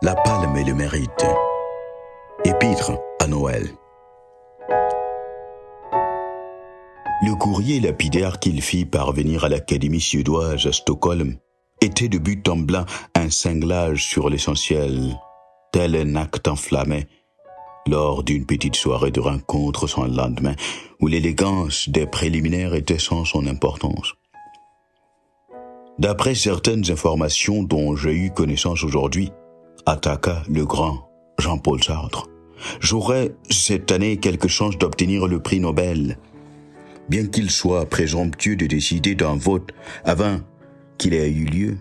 La palme et le mérite. Épître à Noël. Le courrier lapidaire qu'il fit parvenir à l'Académie suédoise à Stockholm était de but en blanc un cinglage sur l'essentiel, tel un acte enflammé lors d'une petite soirée de rencontre sans lendemain, où l'élégance des préliminaires était sans son importance. D'après certaines informations dont j'ai eu connaissance aujourd'hui, attaqua le grand Jean-Paul Sartre, j'aurais cette année quelque chance d'obtenir le prix Nobel, bien qu'il soit présomptueux de décider d'un vote avant qu'il ait eu lieu.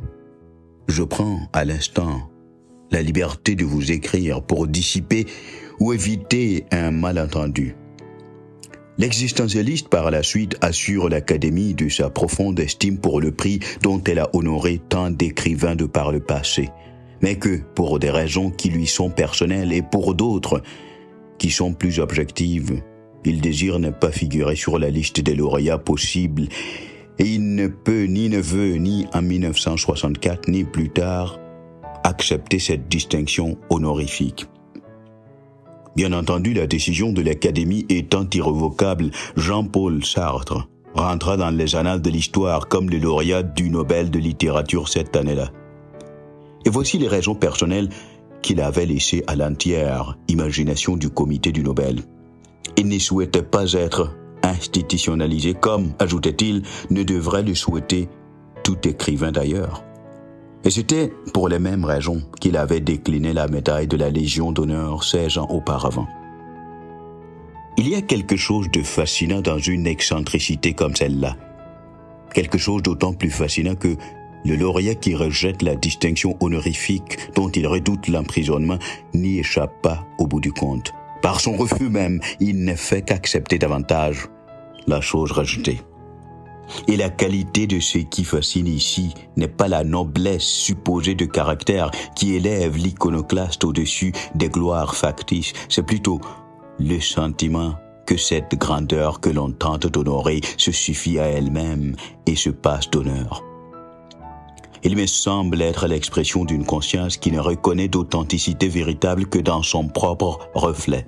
Je prends à l'instant la liberté de vous écrire pour dissiper ou éviter un malentendu. L'existentialiste par la suite assure l'Académie de sa profonde estime pour le prix dont elle a honoré tant d'écrivains de par le passé, mais que, pour des raisons qui lui sont personnelles et pour d'autres qui sont plus objectives, il désire ne pas figurer sur la liste des lauréats possibles et il ne peut ni ne veut ni en 1964 ni plus tard accepter cette distinction honorifique. Bien entendu, la décision de l'Académie étant irrévocable, Jean-Paul Sartre rentra dans les annales de l'histoire comme le lauréat du Nobel de littérature cette année-là. Et voici les raisons personnelles qu'il avait laissées à l'entière imagination du comité du Nobel. Il ne souhaitait pas être institutionnalisé comme, ajoutait-il, ne devrait le souhaiter tout écrivain d'ailleurs. Et c'était pour les mêmes raisons qu'il avait décliné la médaille de la Légion d'honneur 16 ans auparavant. Il y a quelque chose de fascinant dans une excentricité comme celle-là. Quelque chose d'autant plus fascinant que le lauréat qui rejette la distinction honorifique dont il redoute l'emprisonnement n'y échappe pas au bout du compte. Par son refus même, il ne fait qu'accepter davantage la chose rejetée. Et la qualité de ce qui fascine ici n'est pas la noblesse supposée de caractère qui élève l'iconoclaste au-dessus des gloires factices, c'est plutôt le sentiment que cette grandeur que l'on tente d'honorer se suffit à elle-même et se passe d'honneur. Il me semble être l'expression d'une conscience qui ne reconnaît d'authenticité véritable que dans son propre reflet.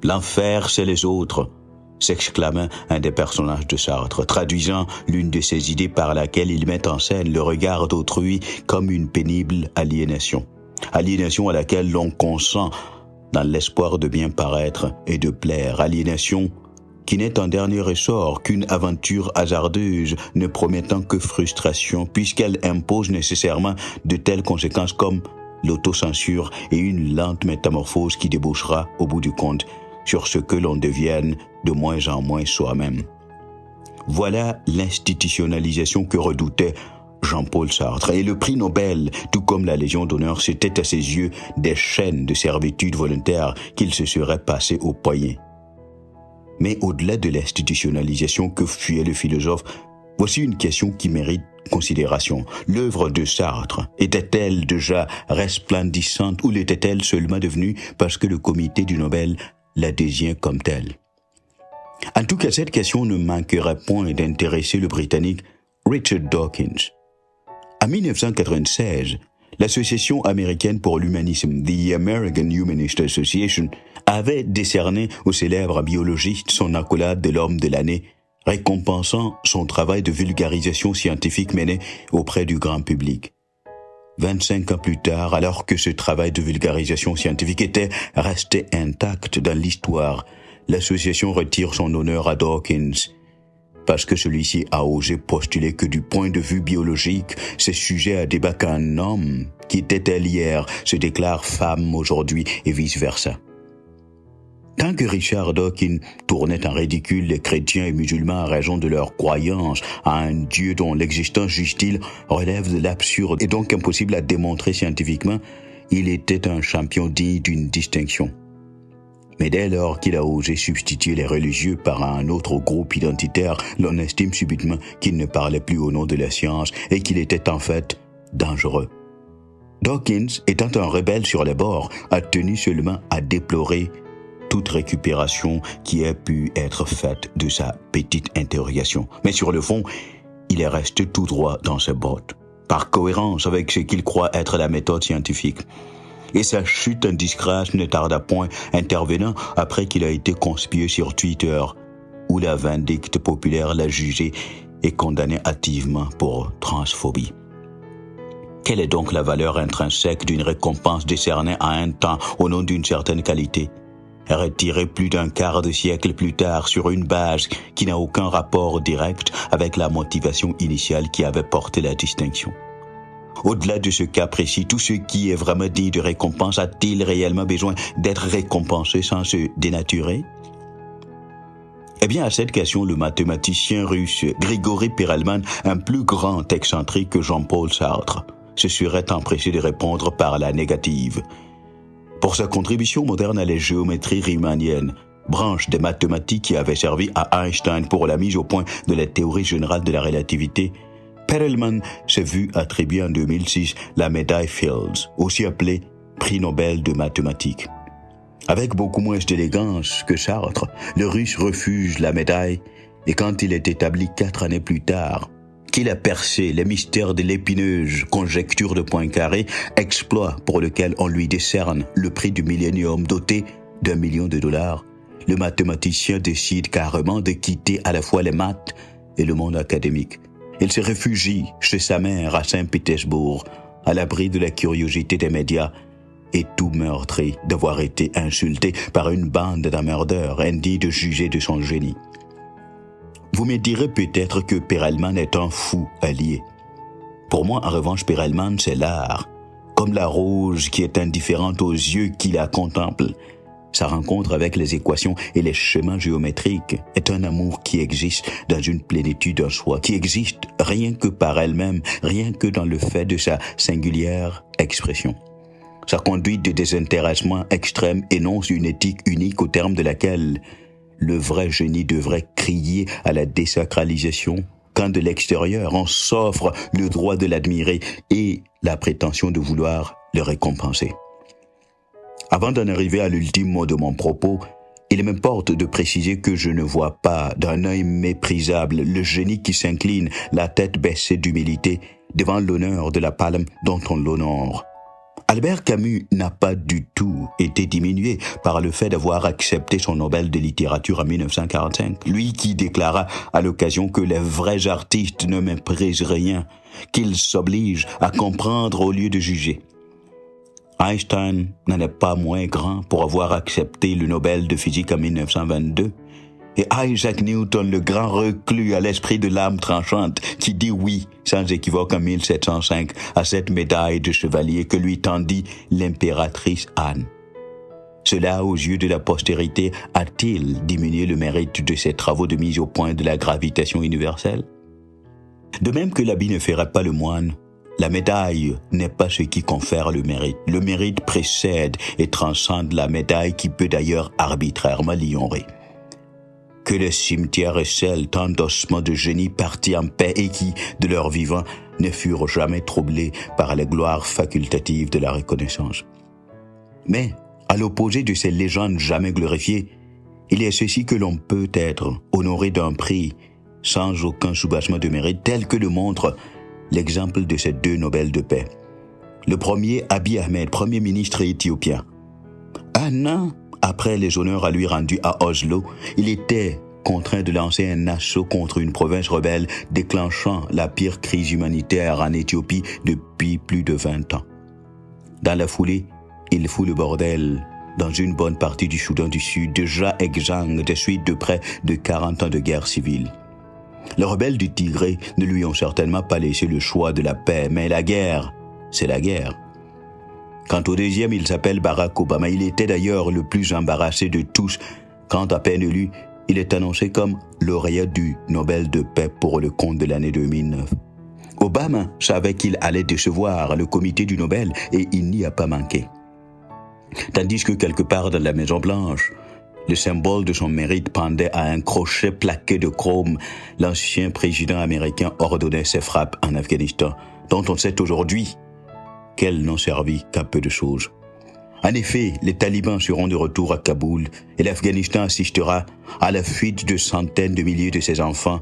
L'enfer, c'est les autres, s'exclama un des personnages de Sartre, traduisant l'une de ses idées par laquelle il met en scène le regard d'autrui comme une pénible aliénation. Aliénation à laquelle l'on consent dans l'espoir de bien paraître et de plaire. Aliénation qui n'est en dernier ressort qu'une aventure hasardeuse ne promettant que frustration, puisqu'elle impose nécessairement de telles conséquences comme l'autocensure et une lente métamorphose qui débouchera, au bout du compte, sur ce que l'on devienne de moins en moins soi-même. Voilà l'institutionnalisation que redoutait Jean-Paul Sartre. Et le prix Nobel, tout comme la Légion d'honneur, c'était à ses yeux des chaînes de servitude volontaire qu'il se serait passé au poignet. Mais au-delà de l'institutionnalisation que fuyait le philosophe, voici une question qui mérite considération. L'œuvre de Sartre était-elle déjà resplendissante ou l'était-elle seulement devenue parce que le comité du Nobel la désigne comme telle? En tout cas, cette question ne manquerait point d'intéresser le Britannique Richard Dawkins. En 1996, l'Association américaine pour l'humanisme, The American Humanist Association, avait décerné au célèbre biologiste son accolade de l'homme de l'année, récompensant son travail de vulgarisation scientifique mené auprès du grand public. 25 ans plus tard, alors que ce travail de vulgarisation scientifique était resté intact dans l'histoire, l'association retire son honneur à Dawkins, parce que celui-ci a osé postuler que du point de vue biologique, c'est sujet à débat qu'un homme qui était tel hier se déclare femme aujourd'hui et vice-versa. Tant que Richard Dawkins tournait en ridicule les chrétiens et musulmans à raison de leur croyance à un Dieu dont l'existence, juge-t-il, relève de l'absurde et donc impossible à démontrer scientifiquement, il était un champion digne d'une distinction. Mais dès lors qu'il a osé substituer les religieux par un autre groupe identitaire, l'on estime subitement qu'il ne parlait plus au nom de la science et qu'il était en fait dangereux. Dawkins, étant un rebelle sur les bords, a tenu seulement à déplorer toute récupération qui ait pu être faite de sa petite interrogation. Mais sur le fond, il est resté tout droit dans ses bottes. par cohérence avec ce qu'il croit être la méthode scientifique. Et sa chute en disgrâce ne tarda point, intervenant après qu'il a été conspué sur Twitter, où la vindicte populaire l'a jugé et condamné hâtivement pour transphobie. Quelle est donc la valeur intrinsèque d'une récompense décernée à un temps au nom d'une certaine qualité, retirée plus d'un quart de siècle plus tard sur une base qui n'a aucun rapport direct avec la motivation initiale qui avait porté la distinction? Au-delà de ce cas précis, tout ce qui est vraiment dit de récompense a-t-il réellement besoin d'être récompensé sans se dénaturer? Eh bien, à cette question, le mathématicien russe Grigory Perelman, un plus grand excentrique que Jean-Paul Sartre, se serait empressé de répondre par la négative. Pour sa contribution moderne à la géométrie riemannienne, branche des mathématiques qui avait servi à Einstein pour la mise au point de la théorie générale de la relativité, Perelman s'est vu attribuer en 2006 la médaille Fields, aussi appelée prix Nobel de mathématiques. Avec beaucoup moins d'élégance que Sartre, le Russe refuse la médaille et quand il est établi 4 années plus tard qu'il a percé les mystères de l'épineuse conjecture de Poincaré, exploit pour lequel on lui décerne le prix du millénium doté d'$1 million, le mathématicien décide carrément de quitter à la fois les maths et le monde académique. Il se réfugie chez sa mère à Saint-Pétersbourg, à l'abri de la curiosité des médias, et tout meurtri d'avoir été insulté par une bande d'ammerdeurs indigne de juger de son génie. Vous me direz peut-être que Perelman est un fou allié. Pour moi, en revanche, Perelman, c'est l'art, comme la rose qui est indifférente aux yeux qui la contemplent. Sa rencontre avec les équations et les schémas géométriques est un amour qui existe dans une plénitude en soi, qui existe rien que par elle-même, rien que dans le fait de sa singulière expression. Sa conduite de désintéressement extrême énonce une éthique unique au terme de laquelle le vrai génie devrait crier à la désacralisation, quand de l'extérieur on s'offre le droit de l'admirer et la prétention de vouloir le récompenser. Avant d'en arriver à l'ultime mot de mon propos, il m'importe de préciser que je ne vois pas d'un œil méprisable le génie qui s'incline, la tête baissée d'humilité, devant l'honneur de la palme dont on l'honore. Albert Camus n'a pas du tout été diminué par le fait d'avoir accepté son Nobel de littérature en 1945. Lui qui déclara à l'occasion que les vrais artistes ne méprisent rien, qu'ils s'obligent à comprendre au lieu de juger. Einstein n'en est pas moins grand pour avoir accepté le Nobel de physique en 1922. Et Isaac Newton, le grand reclus à l'esprit de l'âme tranchante, qui dit oui, sans équivoque en 1705, à cette médaille de chevalier que lui tendit l'impératrice Anne. Cela, aux yeux de la postérité, a-t-il diminué le mérite de ses travaux de mise au point de la gravitation universelle? De même que l'habit ne ferait pas le moine, la médaille n'est pas ce qui confère le mérite. Le mérite précède et transcende la médaille qui peut d'ailleurs arbitrairement l'ignorer. Que le cimetière recèle tant d'ossements de génies partis en paix et qui, de leur vivant, ne furent jamais troublés par les gloires facultatives de la reconnaissance. Mais, à l'opposé de ces légendes jamais glorifiées, il y a ceci que l'on peut être honoré d'un prix sans aucun soubassement de mérite, tel que le montre l'exemple de ces 2 Nobel de paix. Le premier, Abiy Ahmed, premier ministre éthiopien. Un an après les honneurs à lui rendus à Oslo, il était contraint de lancer un assaut contre une province rebelle, déclenchant la pire crise humanitaire en Éthiopie depuis plus de 20 ans. Dans la foulée, il fout le bordel dans une bonne partie du Soudan du Sud, déjà exsangue des suites de près de 40 ans de guerre civile. Les rebelles du Tigré ne lui ont certainement pas laissé le choix de la paix, mais la guerre, c'est la guerre. Quant au deuxième, il s'appelle Barack Obama. Il était d'ailleurs le plus embarrassé de tous quand, à peine élu, il est annoncé comme lauréat du Nobel de paix pour le compte de l'année 2009. Obama savait qu'il allait décevoir le comité du Nobel et il n'y a pas manqué. Tandis que quelque part dans la Maison-Blanche, le symbole de son mérite pendait à un crochet plaqué de chrome, l'ancien président américain ordonnait ses frappes en Afghanistan, dont on sait aujourd'hui qu'elles n'ont servi qu'à peu de choses. En effet, les talibans seront de retour à Kaboul et l'Afghanistan assistera à la fuite de centaines de milliers de ses enfants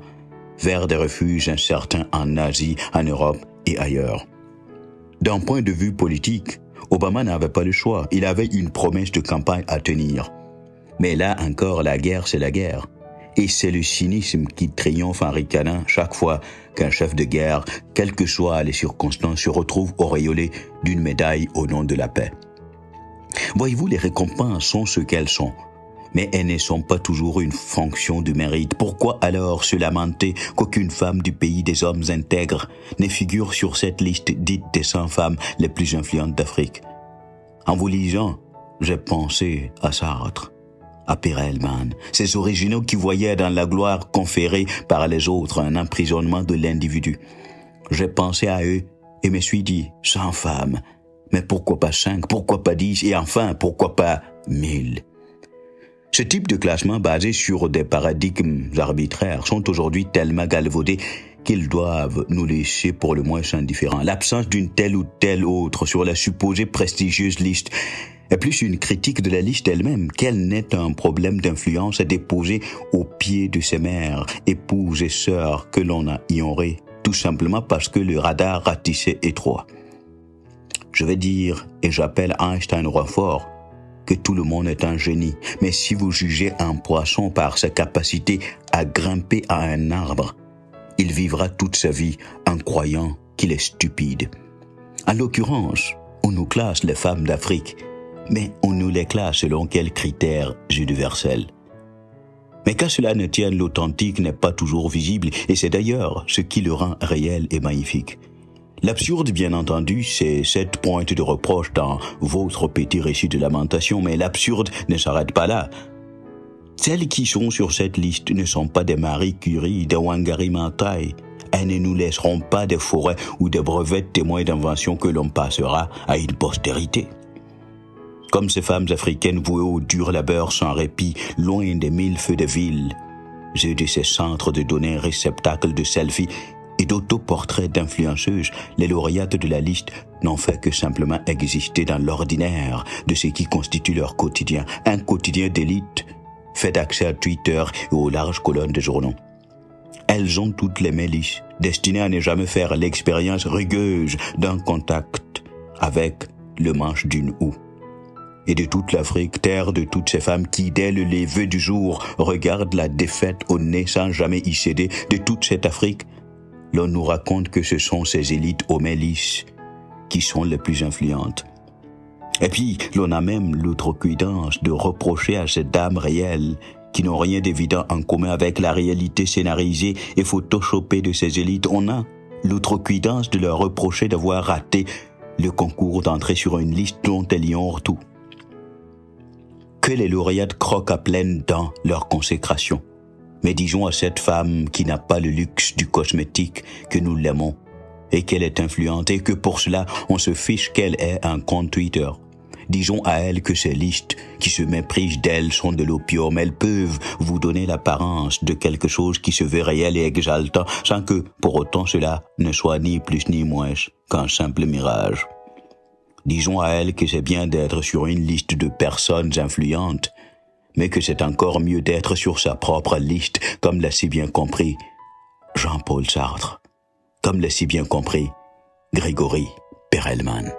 vers des refuges incertains en Asie, en Europe et ailleurs. D'un point de vue politique, Obama n'avait pas le choix. Il avait une promesse de campagne à tenir. Mais là encore, la guerre, c'est la guerre. Et c'est le cynisme qui triomphe en ricanant chaque fois qu'un chef de guerre, quelles que soient les circonstances, se retrouve auréolé d'une médaille au nom de la paix. Voyez-vous, les récompenses sont ce qu'elles sont. Mais elles ne sont pas toujours une fonction du mérite. Pourquoi alors se lamenter qu'aucune femme du pays des hommes intègres ne figure sur cette liste dite des 100 femmes les plus influentes d'Afrique? En vous lisant, j'ai pensé à Sartre, à Perelman, ces originaux qui voyaient dans la gloire conférée par les autres un emprisonnement de l'individu. J'ai pensé à eux et me suis dit, 100 femmes, mais pourquoi pas 5, pourquoi pas 10 et enfin pourquoi pas 1000? Ce type de classement basé sur des paradigmes arbitraires sont aujourd'hui tellement galvaudés qu'ils doivent nous laisser pour le moins indifférents. L'absence d'une telle ou telle autre sur la supposée prestigieuse liste est plus une critique de la liste elle-même qu'elle n'est un problème d'influence à déposer aux pieds de ses mères, épouses et sœurs que l'on a ignorées, tout simplement parce que le radar ratissait étroit. Je vais dire, et j'appelle Einstein Roifort, que tout le monde est un génie. Mais si vous jugez un poisson par sa capacité à grimper à un arbre, il vivra toute sa vie en croyant qu'il est stupide. En l'occurrence, on nous classe les femmes d'Afrique, mais on nous les classe selon quels critères universels. Mais qu'à cela ne tienne, l'authentique n'est pas toujours visible, et c'est d'ailleurs ce qui le rend réel et magnifique. L'absurde, bien entendu, c'est cette pointe de reproche dans votre petit récit de lamentation, mais l'absurde ne s'arrête pas là. Celles qui sont sur cette liste ne sont pas des Marie Curie, des Wangari Maathai. Elles ne nous laisseront pas des forêts ou des brevets témoins d'invention que l'on passera à une postérité. Comme ces femmes africaines vouées au dur labeur sans répit, loin des mille feux de ville, et de ces centres de données réceptacles de selfies et d'autoportraits d'influenceuses, les lauréates de la liste n'ont fait que simplement exister dans l'ordinaire de ce qui constitue leur quotidien, un quotidien d'élite, fait d'accès à Twitter et aux larges colonnes de journaux. Elles ont toutes les mélisses, destinées à ne jamais faire l'expérience rugueuse d'un contact avec le manche d'une houe. Et de toute l'Afrique, terre de toutes ces femmes qui, dès le lever du jour, regardent la défaite au nez sans jamais y céder, de toute cette Afrique, l'on nous raconte que ce sont ces élites aux mélisses qui sont les plus influentes. Et puis, l'on a même l'outrecuidance de reprocher à ces dames réelles qui n'ont rien d'évident en commun avec la réalité scénarisée et photoshopée de ces élites. On a l'outrecuidance de leur reprocher d'avoir raté le concours d'entrée sur une liste dont elles ignorent tout. Que les lauréates croquent à pleines dents leur consécration. Mais disons à cette femme qui n'a pas le luxe du cosmétique que nous l'aimons et qu'elle est influente et que pour cela on se fiche qu'elle ait un compte Twitter. Disons à elle que ces listes qui se méprisent d'elle sont de l'opium. Elles peuvent vous donner l'apparence de quelque chose qui se veut réel et exaltant sans que pour autant cela ne soit ni plus ni moins qu'un simple mirage. Disons à elle que c'est bien d'être sur une liste de personnes influentes, mais que c'est encore mieux d'être sur sa propre liste, comme l'a si bien compris Jean-Paul Sartre, comme l'a si bien compris Grégory Perelman.